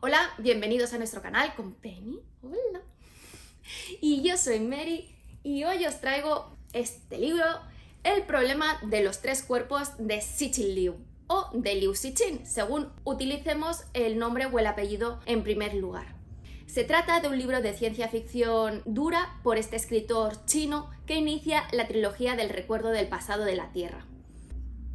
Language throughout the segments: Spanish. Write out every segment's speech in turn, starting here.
Hola, bienvenidos a nuestro canal con Penny. Hola. Y yo soy Mary y hoy os traigo este libro, El problema de los tres cuerpos de Cixin Liu o de Liu Cixin, según utilicemos el nombre o el apellido en primer lugar. Se trata de un libro de ciencia ficción dura por este escritor chino que inicia la trilogía del recuerdo del pasado de la Tierra.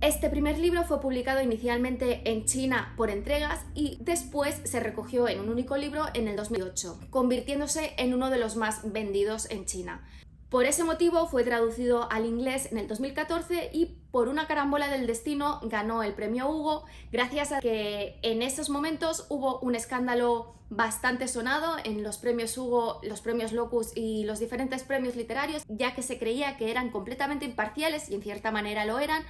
Este primer libro fue publicado inicialmente en China por entregas y después se recogió en un único libro en el 2008, convirtiéndose en uno de los más vendidos en China. Por ese motivo fue traducido al inglés en el 2014 y por una carambola del destino ganó el premio Hugo, gracias a que en esos momentos hubo un escándalo bastante sonado en los premios Hugo, los premios Locus y los diferentes premios literarios, ya que se creía que eran completamente imparciales y en cierta manera lo eran.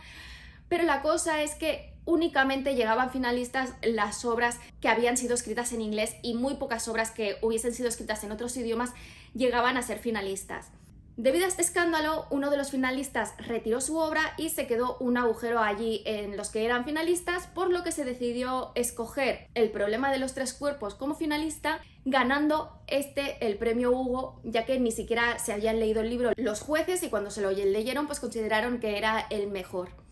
Pero la cosa es que únicamente llegaban finalistas las obras que habían sido escritas en inglés y muy pocas obras que hubiesen sido escritas en otros idiomas llegaban a ser finalistas. Debido a este escándalo, uno de los finalistas retiró su obra y se quedó un agujero allí en los que eran finalistas, por lo que se decidió escoger El problema de los tres cuerpos como finalista, ganando el premio Hugo, ya que ni siquiera se habían leído el libro los jueces y cuando se lo leyeron pues consideraron que era el mejor.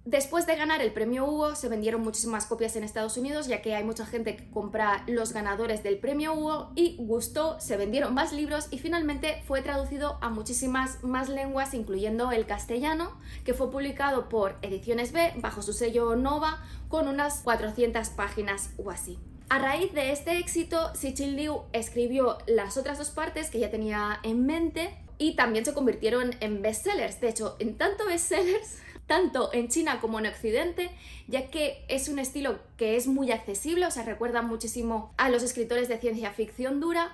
Después de ganar el premio Hugo se vendieron muchísimas copias en Estados Unidos, ya que hay mucha gente que compra los ganadores del premio Hugo, y gustó, se vendieron más libros y finalmente fue traducido a muchísimas más lenguas, incluyendo el castellano, que fue publicado por Ediciones B bajo su sello Nova con unas 400 páginas o así. A raíz de este éxito, Cixin Liu escribió las otras dos partes que ya tenía en mente y también se convirtieron en bestsellers. De hecho, en tanto bestsellers, tanto en China como en Occidente, ya que es un estilo que es muy accesible, o sea, recuerda muchísimo a los escritores de ciencia ficción dura,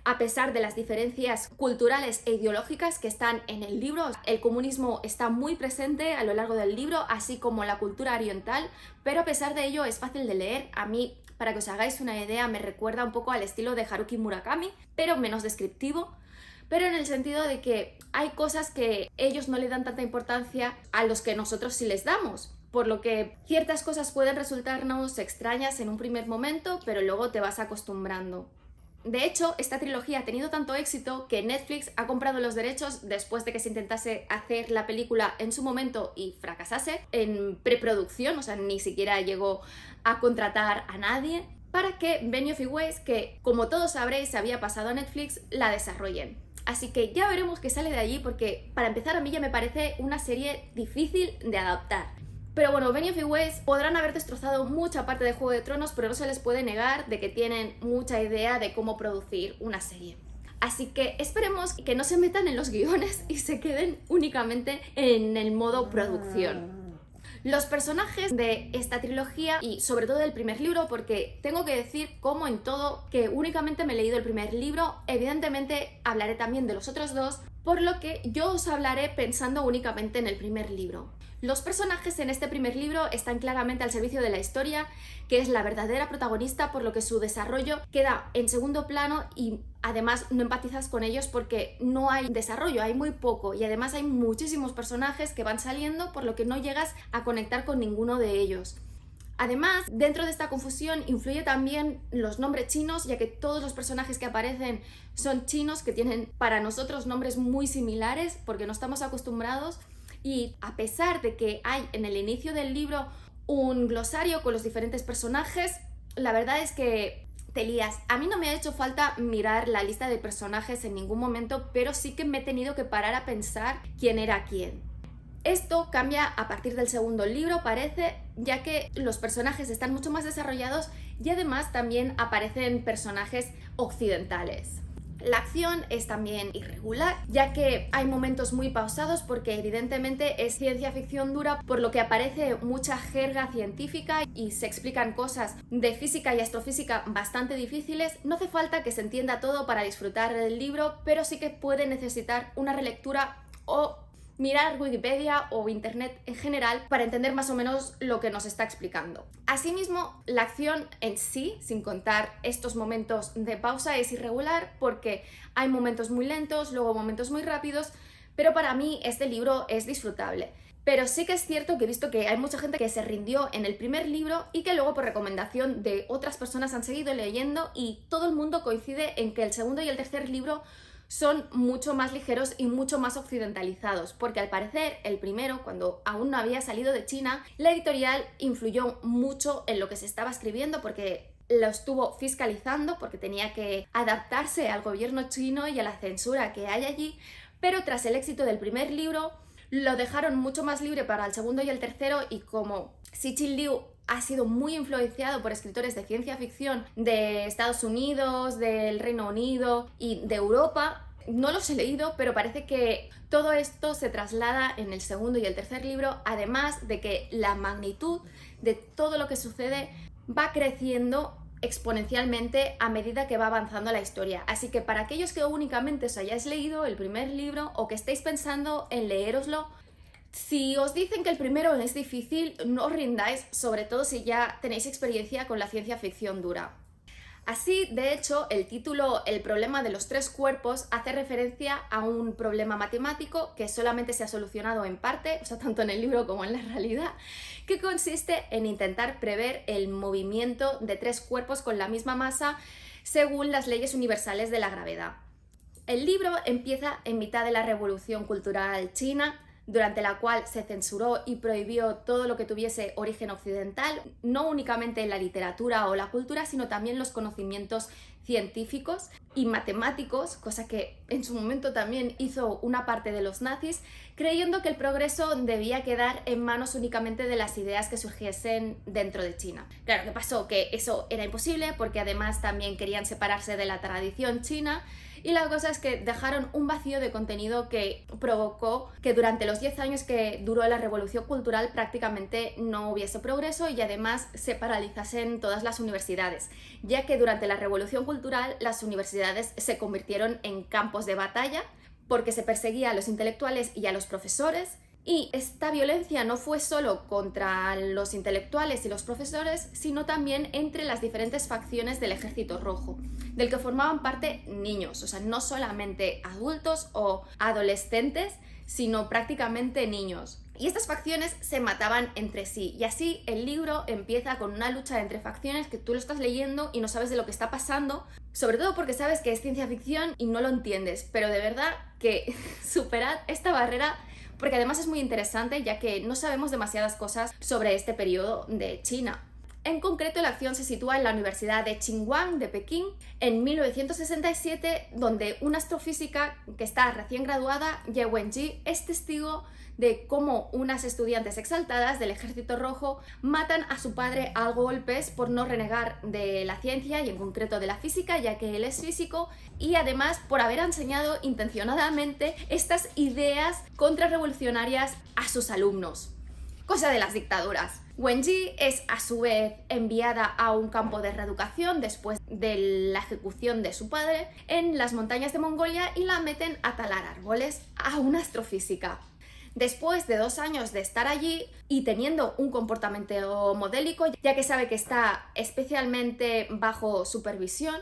a pesar de las diferencias culturales e ideológicas que están en el libro. El comunismo está muy presente a lo largo del libro, así como la cultura oriental, pero a pesar de ello es fácil de leer. A mí, para que os hagáis una idea, me recuerda un poco al estilo de Haruki Murakami, pero menos descriptivo. Pero en el sentido de que hay cosas que ellos no le dan tanta importancia a los que nosotros sí les damos, por lo que ciertas cosas pueden resultarnos extrañas en un primer momento, pero luego te vas acostumbrando. De hecho, esta trilogía ha tenido tanto éxito que Netflix ha comprado los derechos después de que se intentase hacer la película en su momento y fracasase en preproducción, o sea, ni siquiera llegó a contratar a nadie, para que Benioff y Weiss, que como todos sabréis se había pasado a Netflix, la desarrollen. Así que ya veremos qué sale de allí, porque para empezar a mí ya me parece una serie difícil de adaptar. Pero bueno, Benioff y Weiss podrán haber destrozado mucha parte de Juego de Tronos, pero no se les puede negar de que tienen mucha idea de cómo producir una serie. Así que esperemos que no se metan en los guiones y se queden únicamente en el modo producción. Los personajes de esta trilogía y sobre todo del primer libro, porque tengo que decir, como en todo, que únicamente me he leído el primer libro, evidentemente hablaré también de los otros dos, por lo que yo os hablaré pensando únicamente en el primer libro. Los personajes en este primer libro están claramente al servicio de la historia, que es la verdadera protagonista, por lo que su desarrollo queda en segundo plano y además no empatizas con ellos porque no hay desarrollo, hay muy poco y además hay muchísimos personajes que van saliendo, por lo que no llegas a conectar con ninguno de ellos. Además, dentro de esta confusión influye también los nombres chinos, ya que todos los personajes que aparecen son chinos, que tienen para nosotros nombres muy similares porque no estamos acostumbrados. Y a pesar de que hay en el inicio del libro un glosario con los diferentes personajes, la verdad es que te lías. A mí no me ha hecho falta mirar la lista de personajes en ningún momento, pero sí que me he tenido que parar a pensar quién era quién. Esto cambia a partir del segundo libro, parece, ya que los personajes están mucho más desarrollados y además también aparecen personajes occidentales. La acción es también irregular, ya que hay momentos muy pausados porque evidentemente es ciencia ficción dura, por lo que aparece mucha jerga científica y se explican cosas de física y astrofísica bastante difíciles. No hace falta que se entienda todo para disfrutar del libro, pero sí que puede necesitar una relectura o mirar Wikipedia o internet en general para entender más o menos lo que nos está explicando. Asimismo, la acción en sí, sin contar estos momentos de pausa, es irregular porque hay momentos muy lentos, luego momentos muy rápidos, pero para mí este libro es disfrutable. Pero sí que es cierto que he visto que hay mucha gente que se rindió en el primer libro y que luego por recomendación de otras personas han seguido leyendo, y todo el mundo coincide en que el segundo y el tercer libro son mucho más ligeros y mucho más occidentalizados, porque al parecer el primero, cuando aún no había salido de China, la editorial influyó mucho en lo que se estaba escribiendo porque lo estuvo fiscalizando, porque tenía que adaptarse al gobierno chino y a la censura que hay allí, pero tras el éxito del primer libro lo dejaron mucho más libre para el segundo y el tercero, y como Cixin Liu ha sido muy influenciado por escritores de ciencia ficción de Estados Unidos, del Reino Unido y de Europa, no los he leído, pero parece que todo esto se traslada en el segundo y el tercer libro, además de que la magnitud de todo lo que sucede va creciendo exponencialmente a medida que va avanzando la historia. Así que para aquellos que únicamente os hayáis leído el primer libro o que estéis pensando en leéroslo, si os dicen que el primero es difícil, no os rindáis, sobre todo si ya tenéis experiencia con la ciencia ficción dura. Así, de hecho, el título El problema de los tres cuerpos hace referencia a un problema matemático que solamente se ha solucionado en parte, o sea, tanto en el libro como en la realidad, que consiste en intentar prever el movimiento de tres cuerpos con la misma masa según las leyes universales de la gravedad. El libro empieza en mitad de la Revolución Cultural China, durante la cual se censuró y prohibió todo lo que tuviese origen occidental, no únicamente en la literatura o la cultura, sino también los conocimientos científicos y matemáticos, cosa que en su momento también hizo una parte de los nazis, creyendo que el progreso debía quedar en manos únicamente de las ideas que surgiesen dentro de China. Claro, ¿qué pasó? Que eso era imposible, porque además también querían separarse de la tradición china, y la cosa es que dejaron un vacío de contenido que provocó que durante los 10 años que duró la Revolución Cultural prácticamente no hubiese progreso, y además se paralizasen todas las universidades, ya que durante la Revolución Cultural las universidades se convirtieron en campos de batalla porque se perseguía a los intelectuales y a los profesores. Y esta violencia no fue solo contra los intelectuales y los profesores, sino también entre las diferentes facciones del Ejército Rojo, del que formaban parte niños, o sea, no solamente adultos o adolescentes, sino prácticamente niños. Y estas facciones se mataban entre sí, y así el libro empieza con una lucha entre facciones que tú lo estás leyendo y no sabes de lo que está pasando, sobre todo porque sabes que es ciencia ficción y no lo entiendes, pero de verdad que superad esta barrera, porque además es muy interesante, ya que no sabemos demasiadas cosas sobre este periodo de China. En concreto, la acción se sitúa en la Universidad de Tsinghua de Pekín en 1967, donde una astrofísica que está recién graduada, Ye Wenji, es testigo de cómo unas estudiantes exaltadas del Ejército Rojo matan a su padre a golpes por no renegar de la ciencia y en concreto de la física, ya que él es físico, y además por haber enseñado intencionadamente estas ideas contrarrevolucionarias a sus alumnos. Cosa de las dictaduras. Wenji es a su vez enviada a un campo de reeducación después de la ejecución de su padre en las montañas de Mongolia, y la meten a talar árboles, a una astrofísica. Después de 2 años de estar allí y teniendo un comportamiento modélico, ya que sabe que está especialmente bajo supervisión,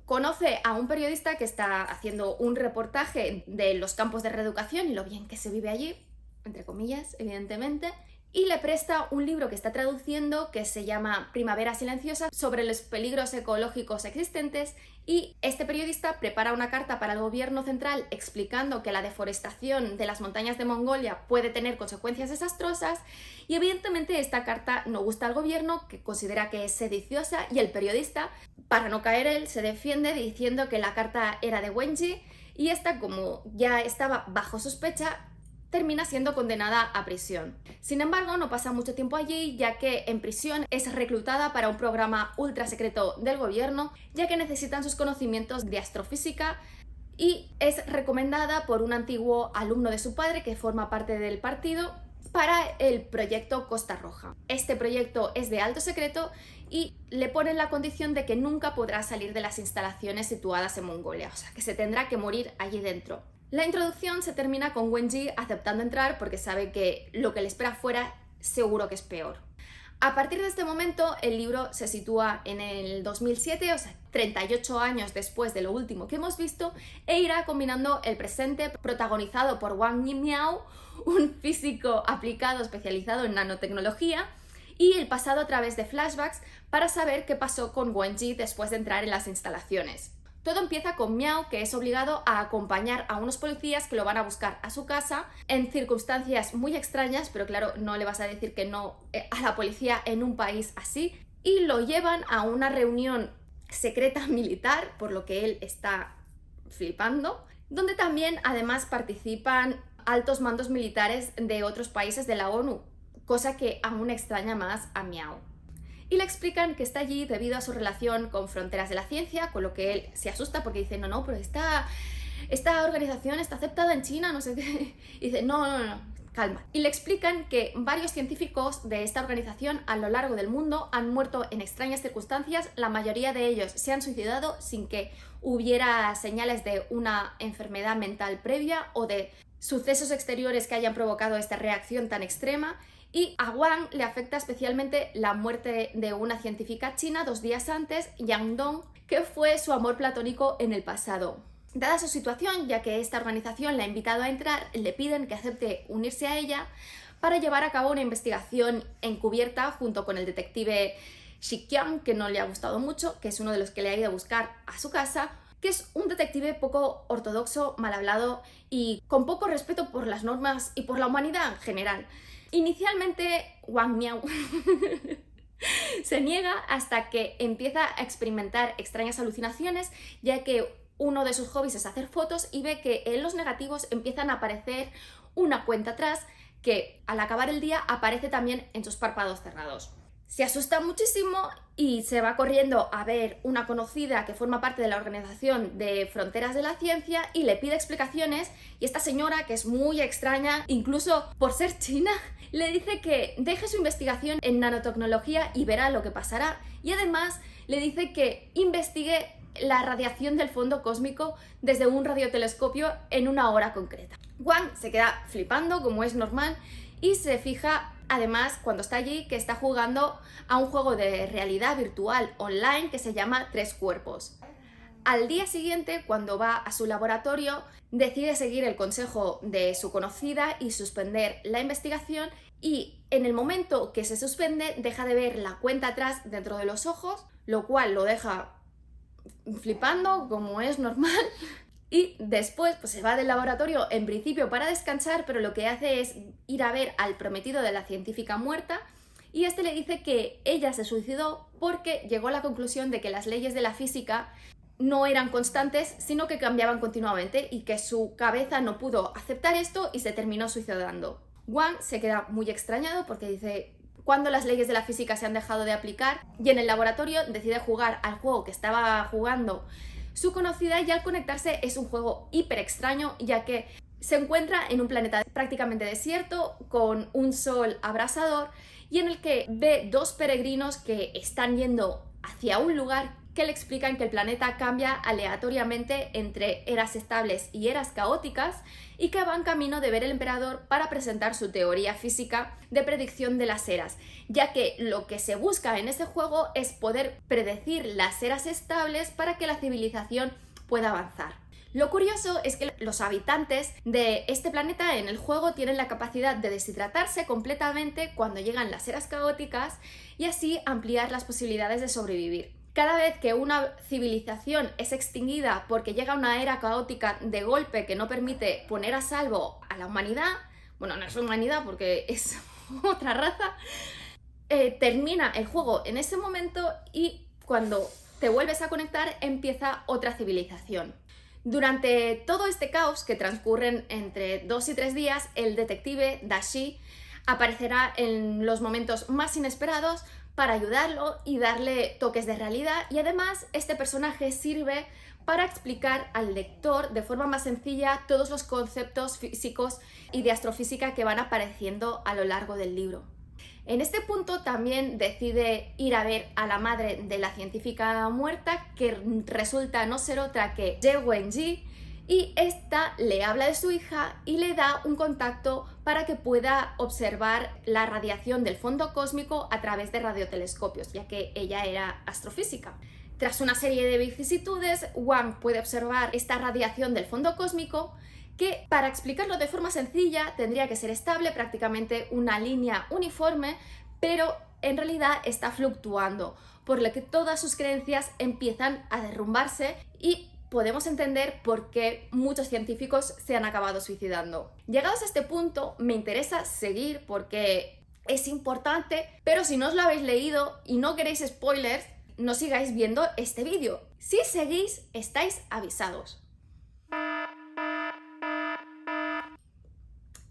conoce a un periodista que está haciendo un reportaje de los campos de reeducación y lo bien que se vive allí, entre comillas, evidentemente, y le presta un libro que está traduciendo que se llama Primavera Silenciosa, sobre los peligros ecológicos existentes, y este periodista prepara una carta para el gobierno central explicando que la deforestación de las montañas de Mongolia puede tener consecuencias desastrosas, y evidentemente esta carta no gusta al gobierno, que considera que es sediciosa, y el periodista, para no caer él, se defiende diciendo que la carta era de Wenji, y esta, como ya estaba bajo sospecha, termina siendo condenada a prisión. Sin embargo, no pasa mucho tiempo allí, ya que en prisión es reclutada para un programa ultra secreto del gobierno, ya que necesitan sus conocimientos de astrofísica, y es recomendada por un antiguo alumno de su padre que forma parte del partido para el proyecto Costa Roja. Este proyecto es de alto secreto y le ponen la condición de que nunca podrá salir de las instalaciones situadas en Mongolia, o sea que se tendrá que morir allí dentro. La introducción se termina con Wenji aceptando entrar porque sabe que lo que le espera afuera seguro que es peor. A partir de este momento, el libro se sitúa en el 2007, o sea, 38 años después de lo último que hemos visto, e irá combinando el presente protagonizado por Wang Yimiao, un físico aplicado especializado en nanotecnología, y el pasado a través de flashbacks para saber qué pasó con Wenji después de entrar en las instalaciones. Todo empieza con Miao, que es obligado a acompañar a unos policías que lo van a buscar a su casa en circunstancias muy extrañas, pero claro, no le vas a decir que no a la policía en un país así, y lo llevan a una reunión secreta militar, por lo que él está flipando, donde también además participan altos mandos militares de otros países de la ONU, cosa que aún extraña más a Miao. Y le explican que está allí debido a su relación con Fronteras de la Ciencia, con lo que él se asusta porque dice, no, pero esta organización está aceptada en China, no sé qué. Y dice, no, calma. Y le explican que varios científicos de esta organización a lo largo del mundo han muerto en extrañas circunstancias, la mayoría de ellos se han suicidado sin que hubiera señales de una enfermedad mental previa o de sucesos exteriores que hayan provocado esta reacción tan extrema. Y a Wang le afecta especialmente la muerte de una científica china 2 días antes, Yang Dong, que fue su amor platónico en el pasado. Dada su situación, ya que esta organización le ha invitado a entrar, le piden que acepte unirse a ella para llevar a cabo una investigación encubierta junto con el detective Xiqiang, que no le ha gustado mucho, que es uno de los que le ha ido a buscar a su casa, que es un detective poco ortodoxo, mal hablado y con poco respeto por las normas y por la humanidad en general. Inicialmente, Wang Miao se niega hasta que empieza a experimentar extrañas alucinaciones, ya que uno de sus hobbies es hacer fotos y ve que en los negativos empiezan a aparecer una cuenta atrás que al acabar el día aparece también en sus párpados cerrados. Se asusta muchísimo y se va corriendo a ver una conocida que forma parte de la organización de Fronteras de la Ciencia y le pide explicaciones, y esta señora, que es muy extraña, incluso por ser china, le dice que deje su investigación en nanotecnología y verá lo que pasará, y además le dice que investigue la radiación del fondo cósmico desde un radiotelescopio en una hora concreta. Wang se queda flipando, como es normal, y se fija además cuando está allí que está jugando a un juego de realidad virtual online que se llama Tres Cuerpos. Al día siguiente, cuando va a su laboratorio, decide seguir el consejo de su conocida y suspender la investigación, y en el momento que se suspende deja de ver la cuenta atrás dentro de los ojos, lo cual lo deja flipando, como es normal. Y después pues se va del laboratorio en principio para descansar, pero lo que hace es ir a ver al prometido de la científica muerta, y este le dice que ella se suicidó porque llegó a la conclusión de que las leyes de la física no eran constantes, sino que cambiaban continuamente, y que su cabeza no pudo aceptar esto y se terminó suicidando. Wang se queda muy extrañado porque dice, ¿cuándo las leyes de la física se han dejado de aplicar? Y en el laboratorio decide jugar al juego que estaba jugando su conocida, y al conectarse es un juego hiper extraño, ya que se encuentra en un planeta prácticamente desierto con un sol abrasador, y en el que ve 2 peregrinos que están yendo hacia un lugar que le explican que el planeta cambia aleatoriamente entre eras estables y eras caóticas, y que van camino de ver el emperador para presentar su teoría física de predicción de las eras, ya que lo que se busca en este juego es poder predecir las eras estables para que la civilización pueda avanzar. Lo curioso es que los habitantes de este planeta en el juego tienen la capacidad de deshidratarse completamente cuando llegan las eras caóticas, y así ampliar las posibilidades de sobrevivir. Cada vez que una civilización es extinguida porque llega una era caótica de golpe que no permite poner a salvo a la humanidad, bueno, no es humanidad porque es otra raza, termina el juego en ese momento, y cuando te vuelves a conectar empieza otra civilización. Durante todo este caos, que transcurren entre 2 y 3 días, el detective Dashi aparecerá en los momentos más inesperados para ayudarlo y darle toques de realidad, y además este personaje sirve para explicar al lector de forma más sencilla todos los conceptos físicos y de astrofísica que van apareciendo a lo largo del libro. En este punto también decide ir a ver a la madre de la científica muerta, que resulta no ser otra que Ye Wenji, y esta le habla de su hija y le da un contacto para que pueda observar la radiación del fondo cósmico a través de radiotelescopios, ya que ella era astrofísica. Tras una serie de vicisitudes, Wang puede observar esta radiación del fondo cósmico que, para explicarlo de forma sencilla, tendría que ser estable, prácticamente una línea uniforme, pero en realidad está fluctuando, por lo que todas sus creencias empiezan a derrumbarse y podemos entender por qué muchos científicos se han acabado suicidando. Llegados a este punto, me interesa seguir porque es importante, pero si no os lo habéis leído y no queréis spoilers, no sigáis viendo este vídeo. Si seguís, estáis avisados.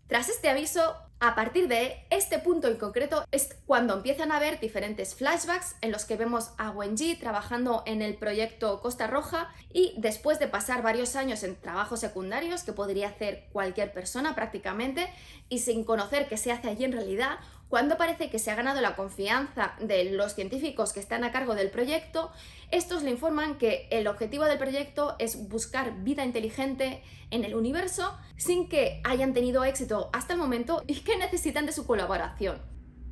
Tras este aviso, a partir de este punto en concreto es cuando empiezan a haber diferentes flashbacks en los que vemos a Wenji trabajando en el proyecto Costa Roja y después de pasar varios años en trabajos secundarios que podría hacer cualquier persona prácticamente y sin conocer qué se hace allí en realidad, cuando parece que se ha ganado la confianza de los científicos que están a cargo del proyecto, estos le informan que el objetivo del proyecto es buscar vida inteligente en el universo sin que hayan tenido éxito hasta el momento y que necesitan de su colaboración.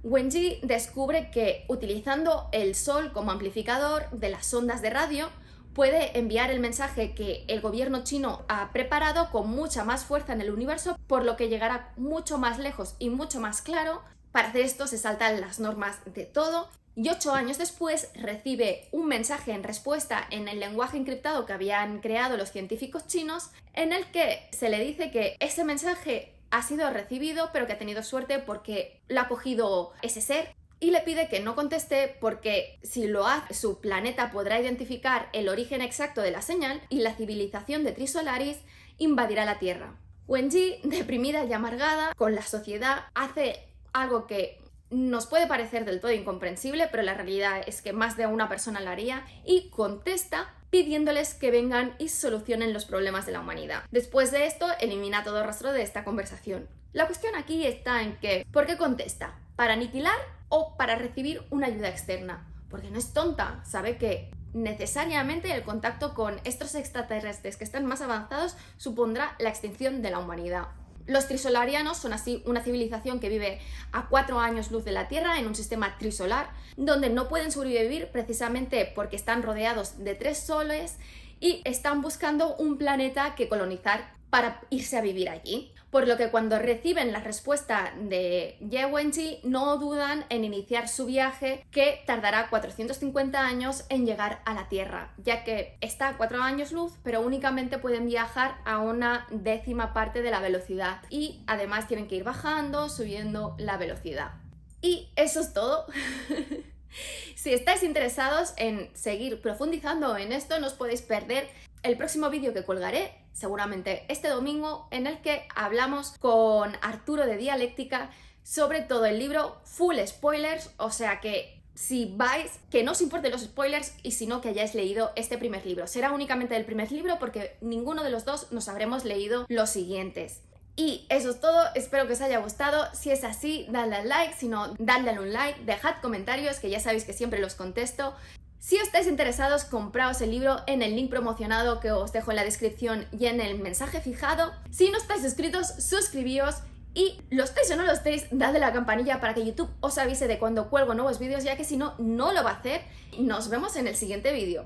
Wenji descubre que utilizando el Sol como amplificador de las ondas de radio, puede enviar el mensaje que el gobierno chino ha preparado con mucha más fuerza en el universo, por lo que llegará mucho más lejos y mucho más claro. Para hacer esto se saltan las normas de todo y 8 años después recibe un mensaje en respuesta en el lenguaje encriptado que habían creado los científicos chinos, en el que se le dice que ese mensaje ha sido recibido pero que ha tenido suerte porque lo ha cogido ese ser, y le pide que no conteste porque si lo hace su planeta podrá identificar el origen exacto de la señal y la civilización de Trisolaris invadirá la Tierra. Wenji, deprimida y amargada con la sociedad, hace algo que nos puede parecer del todo incomprensible, pero la realidad es que más de una persona lo haría, y contesta pidiéndoles que vengan y solucionen los problemas de la humanidad. Después de esto, elimina todo rastro de esta conversación. La cuestión aquí está en que, ¿por qué contesta? ¿Para aniquilar o para recibir una ayuda externa? Porque no es tonta, sabe que necesariamente el contacto con estos extraterrestres que están más avanzados supondrá la extinción de la humanidad. Los trisolarianos son así una civilización que vive a 4 años luz de la Tierra en un sistema trisolar, donde no pueden sobrevivir precisamente porque están rodeados de 3 soles y están buscando un planeta que colonizar para irse a vivir allí. Por lo que cuando reciben la respuesta de Ye Wenji no dudan en iniciar su viaje, que tardará 450 años en llegar a la Tierra, ya que está a 4 años luz, pero únicamente pueden viajar a una 10ª parte de la velocidad y además tienen que ir bajando, subiendo la velocidad. Y eso es todo. Si estáis interesados en seguir profundizando en esto, no os podéis perder el próximo vídeo que colgaré, seguramente este domingo, en el que hablamos con Arturo de Dialéctica sobre todo el libro, full spoilers, o sea que si vais, que no os importen los spoilers y si no que hayáis leído este primer libro. Será únicamente del primer libro porque ninguno de los dos nos habremos leído los siguientes. Y eso es todo, espero que os haya gustado. Si es así, dadle al like, si no, dadle a un like, dejad comentarios, que ya sabéis que siempre los contesto. Si os estáis interesados, compraos el libro en el link promocionado que os dejo en la descripción y en el mensaje fijado. Si no estáis suscritos, suscribíos, y lo estéis o no lo estéis, dadle a la campanilla para que YouTube os avise de cuando cuelgo nuevos vídeos, ya que si no, no lo va a hacer. Nos vemos en el siguiente vídeo.